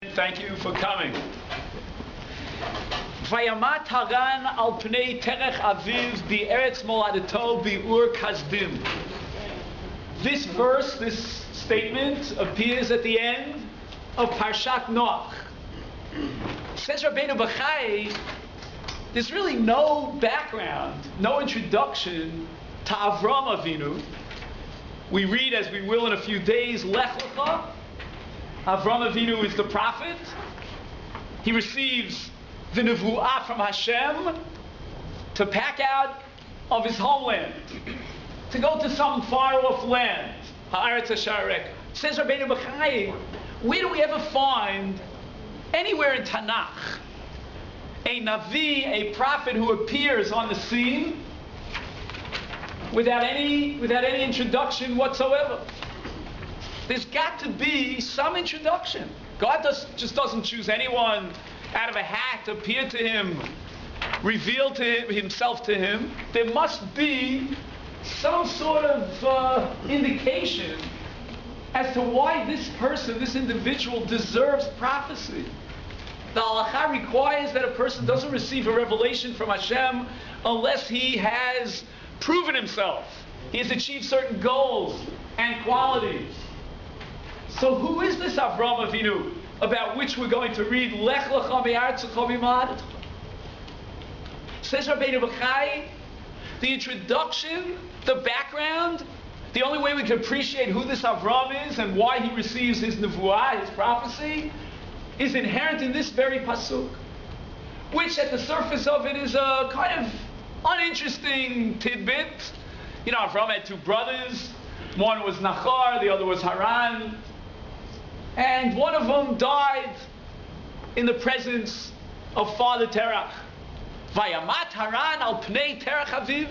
Thank you for coming. Vayamat Haran al pnei terech aviv bi'eretz moladeto bi'ur kasdim. This verse, this statement, appears at the end of Parshat Noach. Says Rabbeinu Bachai, there's really no background, no introduction to Avraham Avinu. We read, as we will in a few days, Lech Lecha. Avraham Avinu is the prophet. He receives the nevuah from Hashem to pack out of his homeland, to go to some far-off land. Ha'aretz ha'sharek. Says Rabbeinu Bachai, where do we ever find anywhere in Tanakh a Navi, a prophet who appears on the scene without any introduction whatsoever? There's got to be some introduction. God just doesn't choose anyone out of a hat to appear to him, reveal to himself to him. There must be some sort of indication as to why this person, this individual, deserves prophecy. The halakha requires that a person doesn't receive a revelation from Hashem unless he has proven himself. He has achieved certain goals and qualities. So who is this Avraham Avinu about which we're going to read Lech Lecha mi'aretzecha mi'moladecha? Says Rabbeinu Bachai, the introduction, the background, the only way we can appreciate who this Avraham is and why he receives his nevuah, his prophecy, is inherent in this very pasuk, which at the surface of it is a kind of uninteresting tidbit. You know, Avraham had two brothers. One was Nachar, the other was Haran. And one of them died in the presence of Father Terach. Vayamat Haran al pnei terech aviv.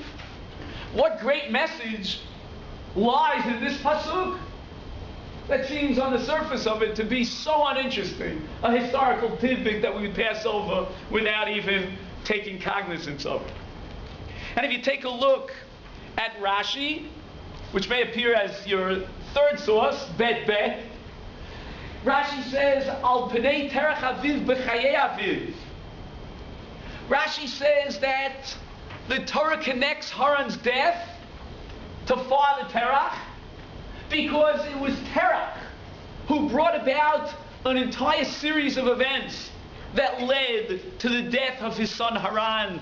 What great message lies in this pasuk that seems on the surface of it to be so uninteresting, a historical tidbit that we would pass over without even taking cognizance of it. And if you take a look at Rashi, which may appear as your third source, bet, Rashi says, Al Pnei Terech Aviv B'chayei Aviv. Rashi says that the Torah connects Haran's death to Father Terach because it was Terach who brought about an entire series of events that led to the death of his son Haran.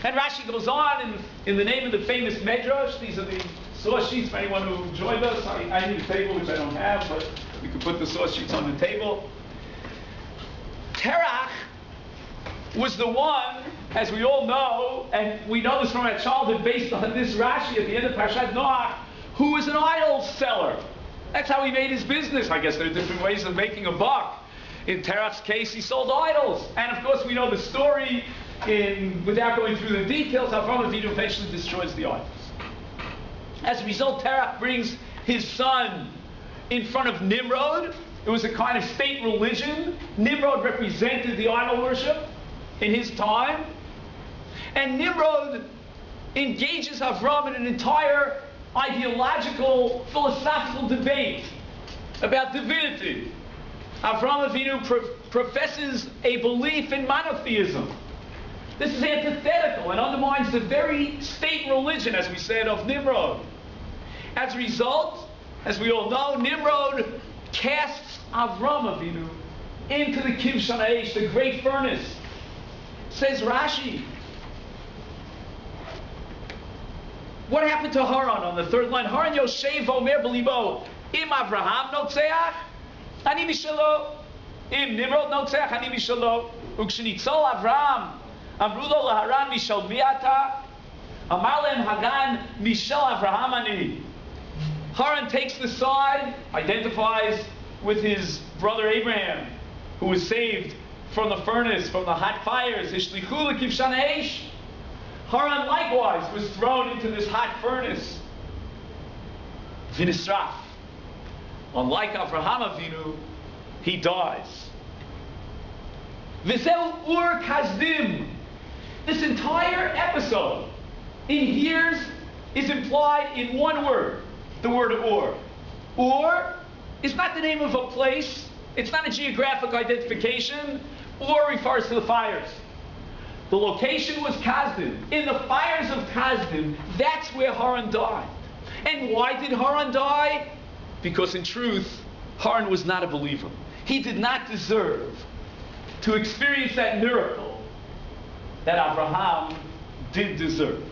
And Rashi goes on in the name of the famous Medrash. These are the source sheets for anyone who joined us. I need a table, which I don't have, but we could put the source sheets on the table. Terach was the one, as we all know, and we know this from our childhood based on this Rashi at the end of Parshat Noach, who was an idol seller. That's how he made his business. I guess there are different ways of making a buck. In Terach's case, he sold idols. And of course, we know the story, without going through the details, Avraham Avinu eventually destroys the idols. As a result, Terach brings his son in front of Nimrod. It was a kind of state religion. Nimrod represented the idol worship in his time. And Nimrod engages Avraham in an entire ideological, philosophical debate about divinity. Avraham Avinu professes a belief in monotheism. This is antithetical and undermines the very state religion, as we said, of Nimrod. As a result, as we all know, Nimrod casts Avraham Avinu into the Kivshan Ha'esh, the great furnace. Says Rashi, what happened to Haran on the third line? Haran Yoshev Omer B'libo, Im Avraham notzeach, ani mishalo. Im Nimrod notzeach, ani mishalo. Ukshenitzol Avraham, Amru lo laharan mishal mi'ata, Amar lehem Hagan mishal Avraham ani. Haran takes the side, identifies with his brother Abraham, who was saved from the furnace, from the hot fires. Ishlichu l'kivshan ha'esh. Haran likewise was thrown into this hot furnace. V'nisraf. Unlike Avraham Avinu, he dies. V'zeu ur kasdim. This entire episode in years is implied in one word, the word Ur. Ur is not the name of a place. It's not a geographic identification or refers to the fires. The location was Kasdim. In the fires of Kasdim, that's where Haran died. And why did Haran die? Because in truth, Haran was not a believer. He did not deserve to experience that miracle that Avraham did deserve.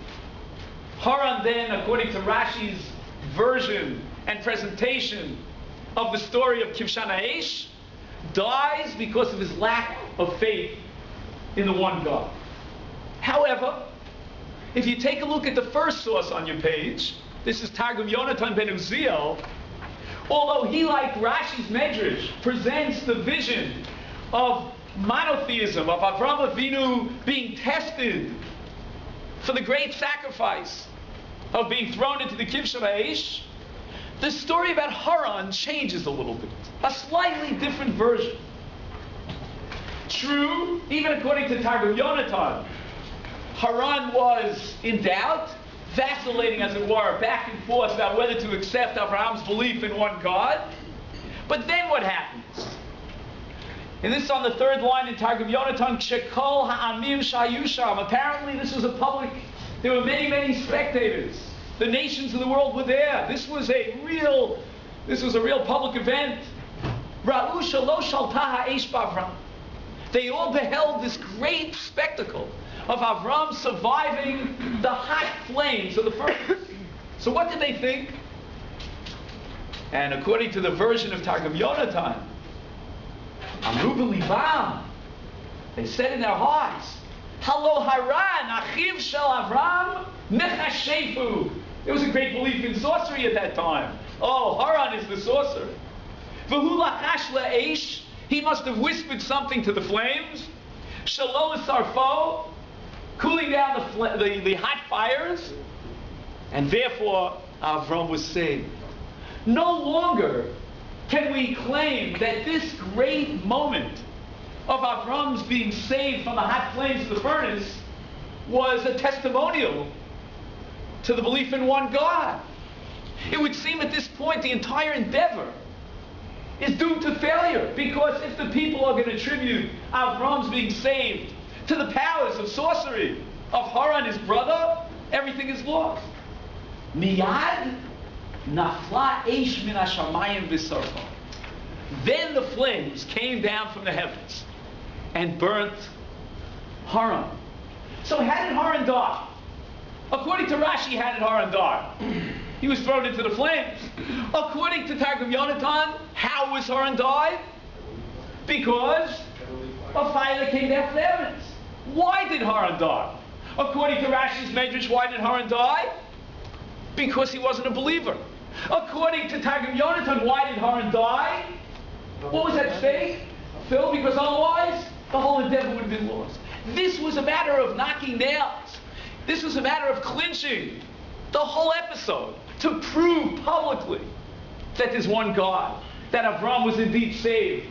Haran then, according to Rashi's version and presentation of the story of Kivshan Ha'esh, dies because of his lack of faith in the one God. However, if you take a look at the first source on your page, this is Targum Yonatan ben Uziel, although he, like Rashi's Medrash, presents the vision of monotheism, of Avraham Avinu being tested for the great sacrifice of being thrown into the Kivshan Ha'esh, the story about Haran changes a little bit. A slightly different version. True, even according to Targum Yonatan, Haran was in doubt, vacillating as it were, back and forth about whether to accept Abraham's belief in one God. But then what happens? And this is on the third line in Targum Yonatan, Shekol ha'amim shayusham. Apparently this was a public, there were many, many spectators. The nations of the world were there. This was a real public event. Ra'u shalosh shalta ha'esh b'Avram. They all beheld this great spectacle of Avram surviving the hot flames of the furnace. So what did they think? And according to the version of Targum Yonatan, Amru b'libam, they said in their hearts, Halo Haran, achiv shel Avram, nechashefu. There was a great belief in sorcery at that time. Oh, Haran is the sorcerer. V'hu lachash le'esh, he must have whispered something to the flames. Shalom sarfo, cooling down the hot fires, and therefore Avram was saved. No longer can we claim that this great moment of Avram's being saved from the hot flames of the furnace was a testimonial to the belief in one God. It would seem at this point the entire endeavor is doomed to failure, because if the people are going to attribute Avram's being saved to the powers of sorcery of Haran, his brother, everything is lost. Miyad nafla eish min hashamayim v'sarfa. Then the flames came down from the heavens and burnt Haran. So how did Haran die? According to Rashi, how did Haran die? He was thrown into the flames. According to Targum Yonatan, how was Haran died? Because of fire that came down from the heavens. Why did Haran die? According to Rashi's Medrash, why did Haran die? Because he wasn't a believer. According to Targum Yonatan, why did Haran die? What was at stake? Phil, because otherwise the whole endeavor would have been lost. This was a matter of knocking nails. This was a matter of clinching the whole episode to prove publicly that there's one God, that Avram was indeed saved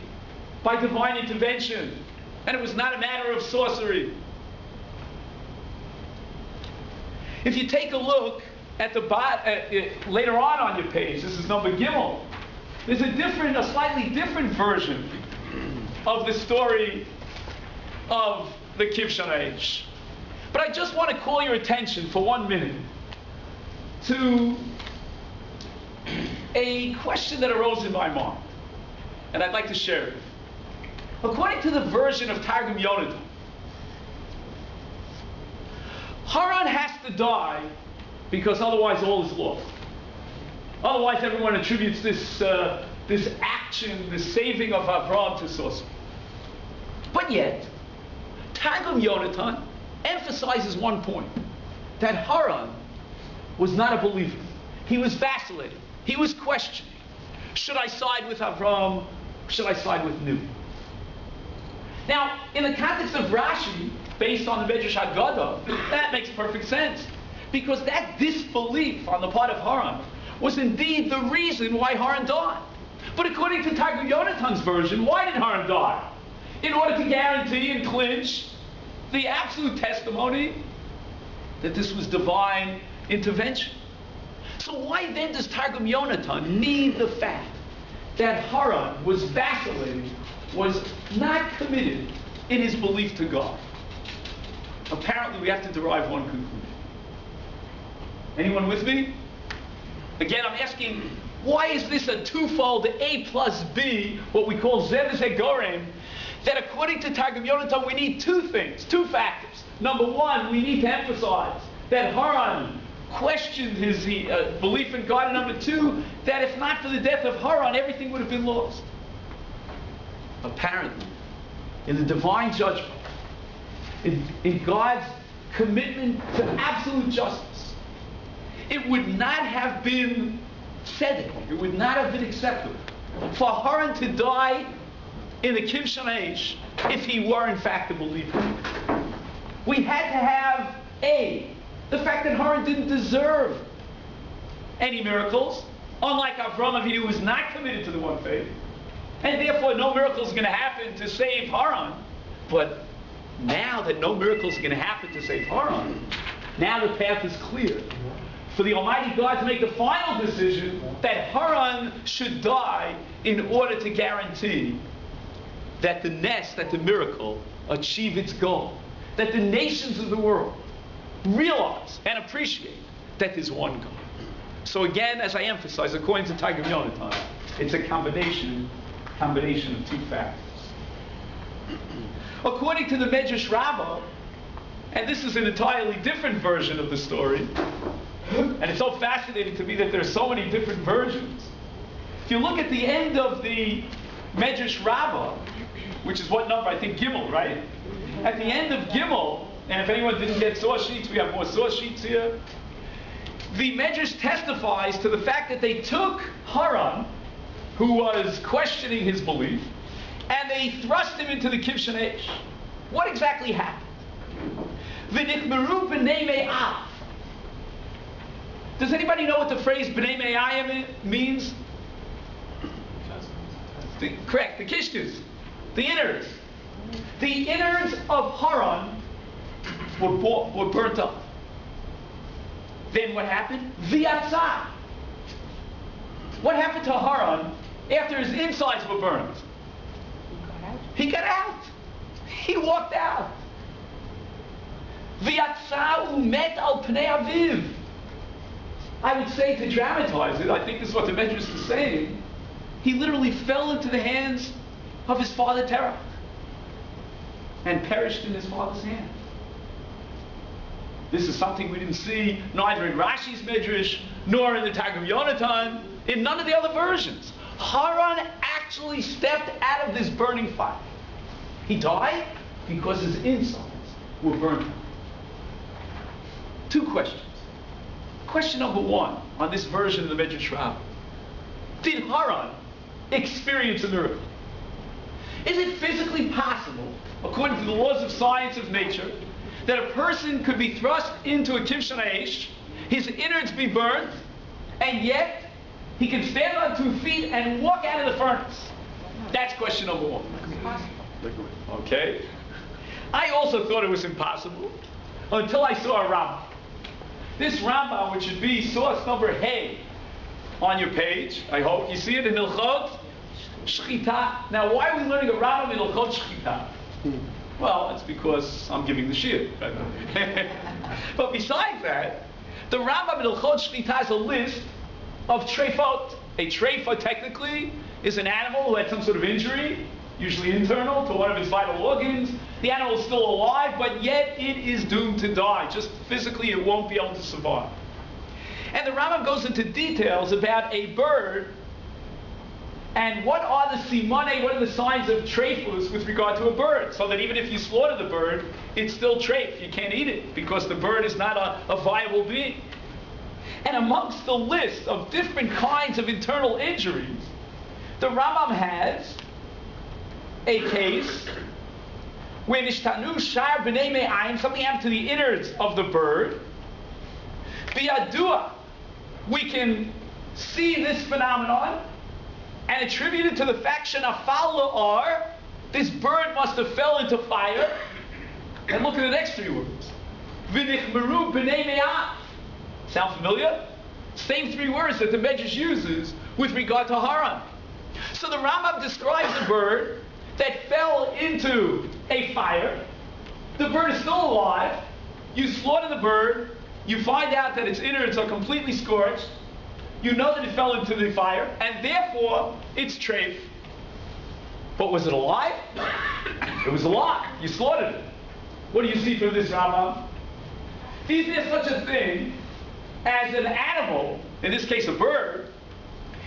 by divine intervention, and it was not a matter of sorcery. If you take a look at the later on your page, this is number Gimel, there's a slightly different version of the story of the Kivshan Ha'esh. But I just want to call your attention for 1 minute to a question that arose in my mind, and I'd like to share it. According to the version of Targum Yonatan, Haran has to die because otherwise all is lost. Otherwise everyone attributes this action, this saving of Avraham to sorcery. But yet, Targum Yonatan emphasizes one point, that Haran was not a believer. He was vacillating. He was questioning. Should I side with Avraham? Should I side with Nu? Now, in the context of Rashi, based on the Medrash Haggadah, that makes perfect sense. Because that disbelief on the part of Haran was indeed the reason why Haran died. But according to Targum Yonatan's version, why did Haran die? In order to guarantee and clinch the absolute testimony that this was divine intervention. So why then does Targum Yonatan need the fact that Haran was vacillating, was not committed in his belief to God. Apparently, we have to derive one conclusion. Anyone with me? Again, I'm asking, why is this a twofold A plus B, what we call Zeh v'Zeh Gorem, that according to Targum Yonatan, we need two things, two factors. Number one, we need to emphasize that Haran questioned his belief in God. And number two, that if not for the death of Haran, everything would have been lost. Apparently, in the divine judgment, in God's commitment to absolute justice, it would not have been tzedek, it would not have been acceptable for Haran to die in the Kivshan Eish if he were in fact a believer. We had to have the fact that Haran didn't deserve any miracles, unlike Avraham Avinu, who was not committed to the one faith, and therefore no miracles are going to happen to save Haran. But now that no miracles are going to happen to save Haran, now the path is clear for the Almighty God to make the final decision that Haran should die in order to guarantee that the miracle achieve its goal, that the nations of the world realize and appreciate that there's one God. So again, as I emphasize, according to Targum Yonatan, it's a combination of two factors. According to the Medrash Rabbah, and this is an entirely different version of the story, and it's so fascinating to me that there's so many different versions. If you look at the end of the Medrash Rabbah, which is what number? I think Gimel, right? At the end of Gimel, and if anyone didn't get source sheets, we have more source sheets here. The Medrash testifies to the fact that they took Haran, who was questioning his belief, and they thrust him into the Kivshan Eish. What exactly happened? V'nichmeru b'nei me'ah. Does anybody know what the phrase b'nei me'ayim means? Correct, the kishtus, the innards. The innards of Haran were burnt up. Then what happened? V'yatzah. What happened to Haran after his insides were burned? He got out. He walked out. V'yatzah u'met al pnei aviv. I would say, to dramatize it, I think this is what the Medrash is saying, he literally fell into the hands of his father Terach and perished in his father's hand. This is something we didn't see neither in Rashi's Medrash nor in the Targum Yonatan, in none of the other versions. Haran actually stepped out of this burning fire. He died because his insides were burnt out. Two questions. Question number one on this version of the Medrash Rabbah. Did Haran experience a miracle? Is it physically possible, according to the laws of science of nature, that a person could be thrust into a Kivshan Eish, his innards be burnt, and yet he can stand on 2 feet and walk out of the furnace? That's question number one. Okay? I also thought it was impossible until I saw a Rambam. This Rambam, which should be source number Hey on your page, I hope. You see it in Hilchot Shchita. Now, why are we learning a Rambam in Hilchot Shchita? Well, it's because I'm giving the shiur. But besides that, the Rambam in Hilchot Shchita has a list of treifot. A treifot, technically, is an animal who had some sort of injury, usually internal, to one of its vital organs. The animal is still alive, but yet it is doomed to die. Just physically, it won't be able to survive. And the Rambam goes into details about a bird and what are the simone, what are the signs of treifus with regard to a bird, so that even if you slaughter the bird, it's still treif. You can't eat it because the bird is not a viable being. And amongst the list of different kinds of internal injuries, the Rambam has a case where nishtanu shar b'nei me'ayim, something happened to the innards of the bird. B'yadua, we can see this phenomenon and attribute it to the fact shenafal la'ar, this bird must have fell into fire. And look at the next 3 words. V'nichmeru b'nei me'ah. Sound familiar? Same 3 words that the Medrash uses with regard to Haran. So the Rambam describes a bird that fell into a fire. The bird is still alive. You slaughter the bird. You find out that its innards are completely scorched. You know that it fell into the fire, and therefore it's treif. But was it alive? It was alive. You slaughtered it. What do you see from this, Rambam? Is there such a thing as an animal, in this case a bird,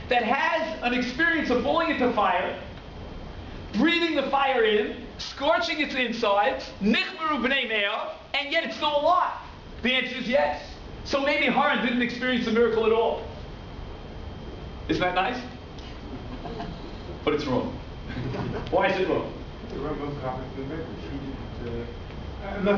that has an experience of falling into fire, breathing the fire in, scorching its insides, nichmeru b'nei me'ah, and yet it's still alive? The answer is yes. So maybe Haran didn't experience a miracle at all. Isn't that nice? But it's wrong. Why is it wrong? No.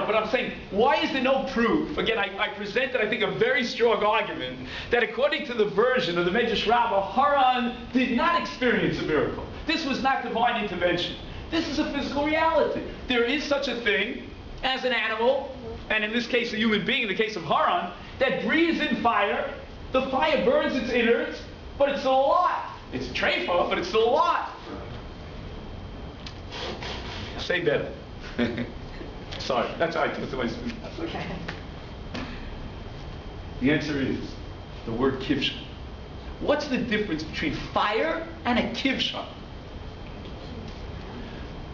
But I'm saying, why is there no proof? Again, I presented, I think, a very strong argument that according to the version of the Medrash Rabbah, Haran did not experience a miracle. This was not divine intervention. This is a physical reality. There is such a thing as an animal, and in this case a human being, in the case of Haran, that breathes in fire. The fire burns its innards, but it's still alive. It's a treifa, but it's still alive. Say better. Sorry, that's how I talk to my students. Okay. The answer is the word kivshan. What's the difference between fire and a kivshan?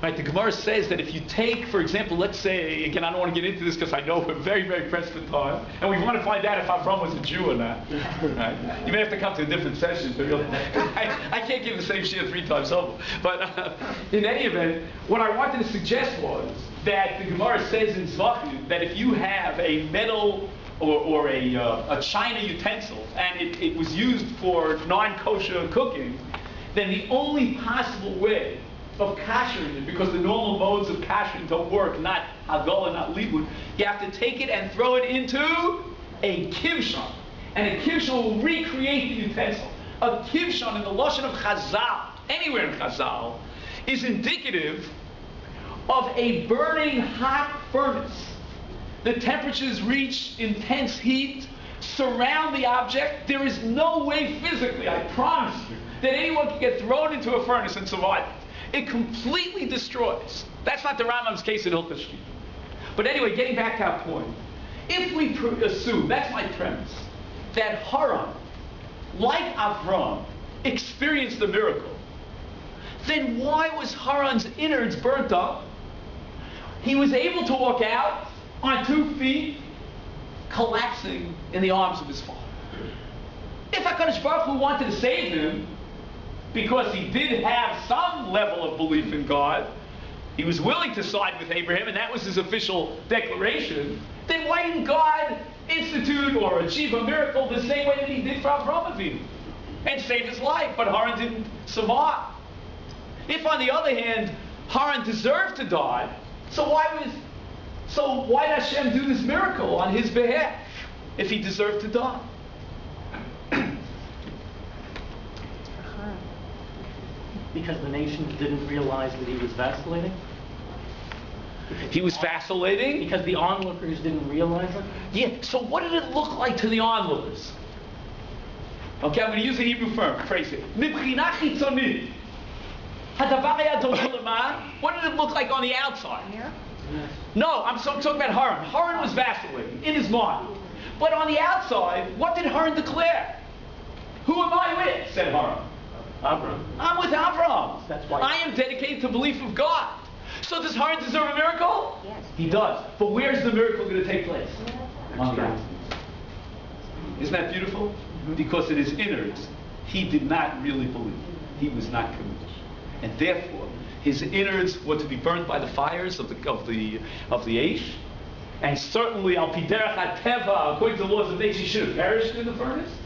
Right, the Gemara says that if you take, for example, let's say, again, I don't want to get into this because I know we're very, very pressed for time, and we want to find out if Avraham was a Jew or not. Right? You may have to come to a different session, but I can't give the same shit 3 times over. But in any event, what I wanted to suggest was that the Gemara says in Zvachim that if you have a metal or a china utensil and it was used for non-kosher cooking, then the only possible way of kashering it, because the normal modes of kashering don't work, not hagala, not libud, you have to take it and throw it into a kivshan. And a kivshan will recreate the utensil. A kivshan in the lashon of Chazal, anywhere in Chazal, is indicative of a burning hot furnace. The temperatures reach intense heat, surround the object. There is no way physically, I promise you, that anyone can get thrown into a furnace and survive it. It completely destroys. That's not the Rambam's case in Hilchos Shkita. But anyway, getting back to our point, if we assume, that's my premise, that Haran, like Avraham, experienced the miracle, then why was Haran's innards burnt up? He was able to walk out on 2 feet, collapsing in the arms of his father. If HaKadosh Baruch Hu wanted to save him, because he did have some level of belief in God, he was willing to side with Abraham, and that was his official declaration, then why didn't God institute or achieve a miracle the same way that he did for Avraham Avinu and save his life? But Haran didn't survive. If, on the other hand, Haran deserved to die, so why did Hashem do this miracle on his behalf if he deserved to die? Because the nations didn't realize that he was vacillating? He was vacillating? Because the onlookers didn't realize it? Yeah, so what did it look like to the onlookers? Okay, I'm going to use the Hebrew phrase here. Mibchina chitzonit. Hadavar haya doma lema. What did it look like on the outside? Yes. No, I'm talking about Haran. Haran was vacillating in his mind. But on the outside, what did Haran declare? Who am I with? Said Haran. Avraham. I'm with Avraham. That's why. I am dedicated to belief of God. So does Haran deserve a miracle? Yes. He does. But where's the miracle going to take place? On the outside. Isn't that beautiful? Mm-hmm. Because in his innards, he did not really believe. He was not committed. And therefore, his innards were to be burnt by the fires of the Eish. And certainly, al pi derech hateva, according to the laws of nature, he should have perished in the furnace.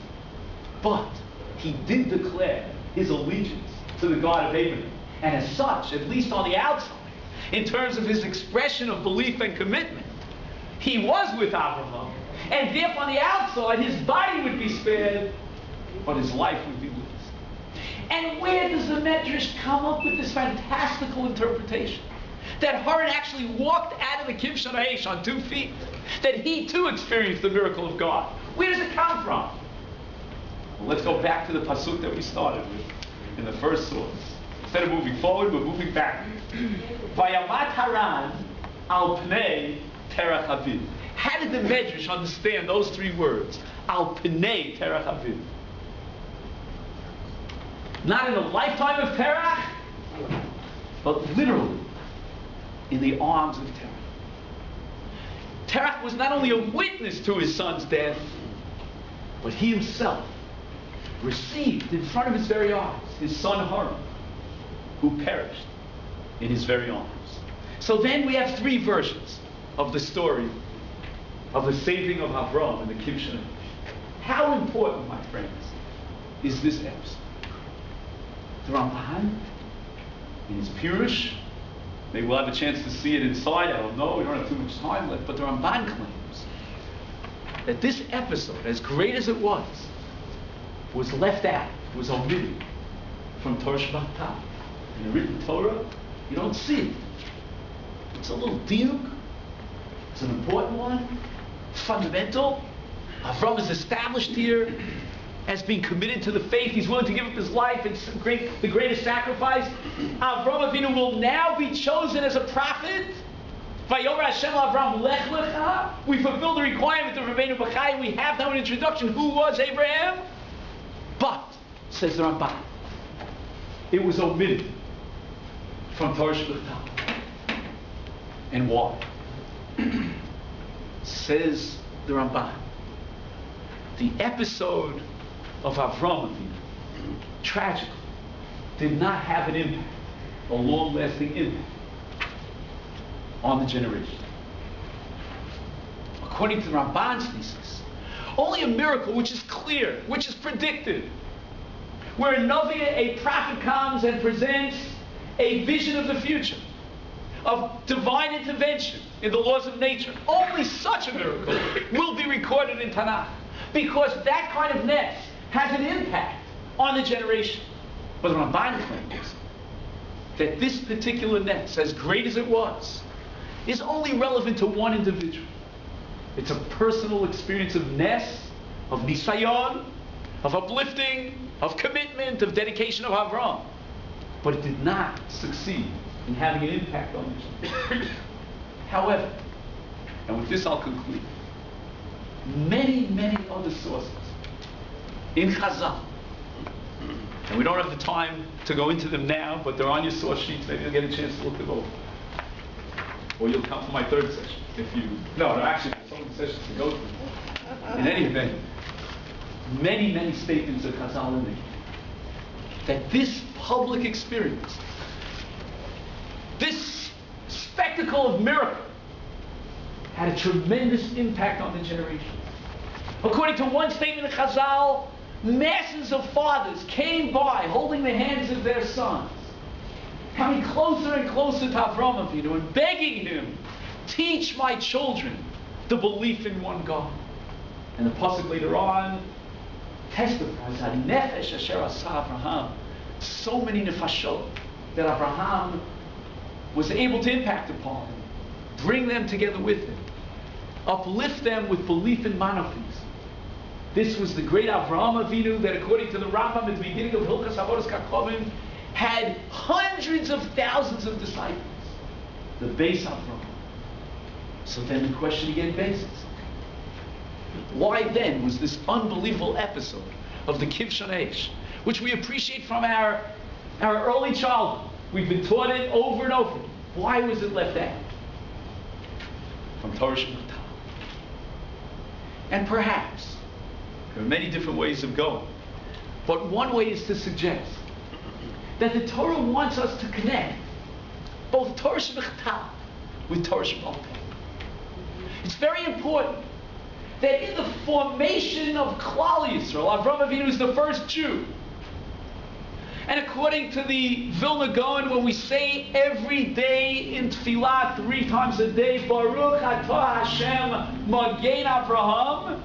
But he did declare his allegiance to the God of Abraham. And as such, at least on the outside, in terms of his expression of belief and commitment, he was with Avraham. And therefore, on the outside, his body would be spared, but his life would be lost. And where does the Medrash come up with this fantastical interpretation? That Haran actually walked out of the Kivshan Ha'esh on 2 feet. That he too experienced the miracle of God. Where does it come from? Well, let's go back to the pasuk that we started with. in the first source. Instead of moving forward, we're moving back. Vayamat Haran al pnei terach aviv. How did the Medrash understand those three words? Al pnei terach aviv. Not in the lifetime of Terach, but literally in the arms of Terach. Terach was not only a witness to his son's death, but he himself received in front of his very eyes his son Haran, who perished in his very arms. So then we have three versions of the story of the saving of Avraham and the Kibshan. How important, my friends, is this episode? The Ramban, in his Pirush, maybe we'll have a chance to see it inside, I don't know, we don't have too much time left, but the Ramban claims that this episode, as great as it was left out, was omitted from Torah Shabbat. In the written Torah, you don't see it. It's a little diuk, it's an important one, fundamental. Avraham is established here as being committed to the faith. He's willing to give up his life. It's the greatest sacrifice. Avraham Avinu will now be chosen as a prophet. Vayomer Hashem Avram lech lecha. We fulfill the requirement of Rabbeinu Bachai. We have now an introduction. Who was Abraham? But, says the Ramban, it was omitted from Torah Shabbat. And why? Says the Ramban, the episode of Avraham Avinu, tragically, did not have an impact, a long-lasting impact on the generation. According to the Ramban's thesis, only a miracle which is clear, which is predicted, where a Navi, a prophet, comes and presents a vision of the future, of divine intervention in the laws of nature. Only such a miracle will be recorded in Tanakh, because that kind of ness has an impact on the generation. But the Ramban claims that this particular ness, as great as it was, is only relevant to one individual. It's a personal experience of ness, of nisayon, of uplifting, of commitment, of dedication of Avraham. But it did not succeed in having an impact on the generation. However, and with this I'll conclude, many other sources in Chazal, and we don't have the time to go into them now, but they're on your source sheets. Maybe you'll get a chance to look them over, or you'll come for my third session if you. No, actually, there's so many sessions to go through. In any event, many statements of Chazal indicate that this public experience, this spectacle of miracle, had a tremendous impact on the generation. According to one statement of Chazal, masses of fathers came by holding the hands of their sons, coming closer and closer to Avraham Avinu and begging him, teach my children the belief in one God. And the pasuk later on testifies that nefesh asher asa Avraham, so many nefashot that Avraham was able to impact upon, bring them together with him, uplift them with belief in monotheism. This was the great Avraham Avinu that, according to the Rambam at the beginning of Hilchas Avodas Kachavim, had hundreds of thousands of disciples. The base Avraham. So then the question again bases, why then was this unbelievable episode of the Kibshan Eish, which we appreciate from our early childhood? We've been taught it over and over. Why was it left out from Torah Shabbat? And perhaps there are many different ways of going, but one way is to suggest that the Torah wants us to connect both Torah Shabbat with Torah Shabbat. It's very important that in the formation of Klal Yisrael, Avraham Avinu is the first Jew. And according to the Vilna Gaon, when we say every day in Tefillah 3 times a day, Baruch Atah Hashem Magen Avraham,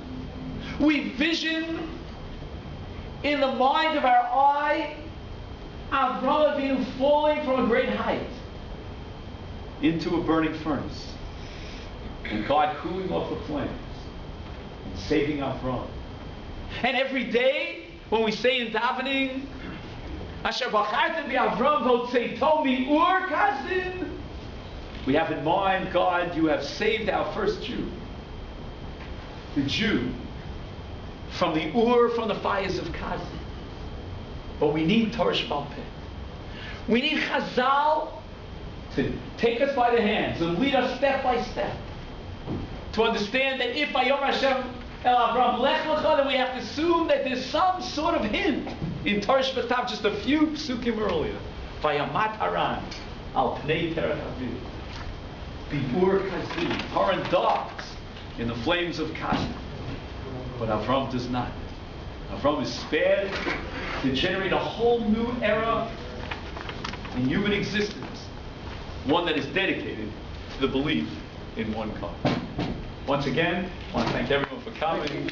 we vision in the mind of our eye Avraham Avinu falling from a great height into a burning furnace, and God cooling off the flames and saving Avraham. And every day when we say in davening, Asher b'chartem b'Avraham v'otzeito mi'ur kasdim. We have in mind, God, you have saved our first Jew. The Jew from the from the fires of Kazim. But we need Torah Shebal Peh. We need Chazal to take us by the hands and lead us step by step. To understand that if Vayom Hashem El Avraham Lech Lecha, then we have to assume that there's some sort of hint in Torah Shebatav, just a few psukim earlier. Vayamat Aran Al Pnei Terech Aviv. The Kazim, Haran darts in the flames of Kazim. But Avraham does not. Avraham is spared to generate a whole new era in human existence. One that is dedicated to the belief in one God. Once again, I want to thank everyone for coming.